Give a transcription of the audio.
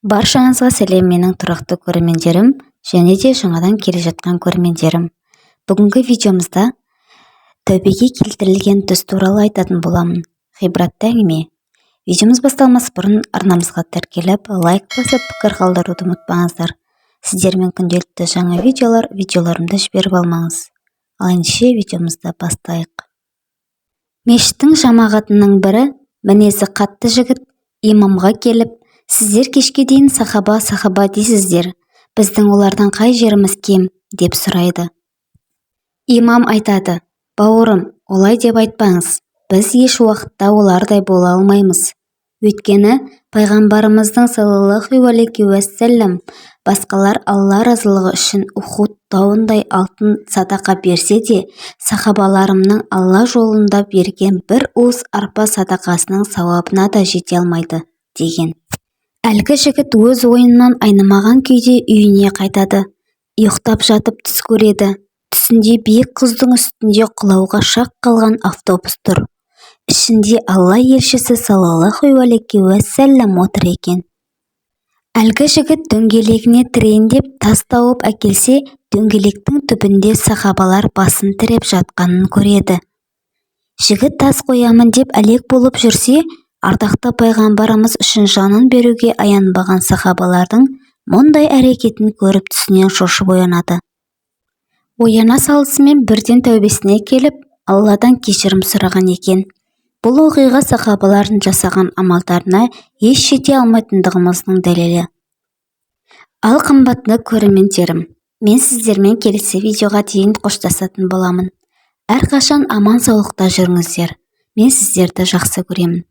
Баршаңызға сәлем, менің тұрақты көрермендерім және де жаңадан келе жатқан көрермендерім. Бүгінгі видеомызда тәубеге келтірілген түс туралы айтатын боламын. Ғибратты әңгіме. Видеомыз басталмас бұрын арнамызға тіркеліп, лайк басып, пікір қалдыруды ұмытпаңыздар. Сіздермен күнделікті жаңа видеоларымды жіберіп алмаңыз. Ал ендеше видеомызды бастайық. Мешіттің жамағатының бірі, мінезі қатты жігіт, имамға келіп: «Сіздер кешке дейін сахаба дейсіздер, біздің олардан қай жеріміз кем?» деп сұрайды. Имам айтады: «Бауырым, олай деп айтпаңыз, біз еш уақытта олардай бола алмаймыз. Өйткені пайғамбарымыздың саллаллаху алейхи уассалам басқалар Алла разылығы үшін Ухуд тауындай алтын садақа берсе де, сахабаларымның Алла жолында берген бір уыс арпа садақасының сауабына да жете алмайды» деген. Әлгі жігіт өз ойынан айнымаған күйде үйіне қайтады. Ұйықтап жатып түс көреді. Түсінде биік құздың үстінде құлауға шақ қалған автобус тұр. Ішінде Алла елшісі саллаллаху алейхи уассалам отыр екен. Әлгі жігіт дөңгелегіне тірейін деп тас тауып әкелсе, дөңгелектің түбінде сахабалар басын тіреп жатқанын көреді. Жігіт тас қоямын деп әлек болып жүрсе, ардақты пайғамбарымыз үшін жанын беруге аянбаған сахабалардың мұндай әрекетін көріп түсінен шошып оянады. Ояна салысымен бірден тәубесіне келіп, Алладан кешірім сұраған екен. Бұл оқиға сахабалардың жасаған амалдарына еш жете алмайтындығымыздың дәлелі. Ал қымбатты көрермендерім, мен сіздермен келесі видеоға дейін қоштасатын боламын. Әрқашан аман саулықта жүріңіздер. Мен сіздерді жақсы көремін.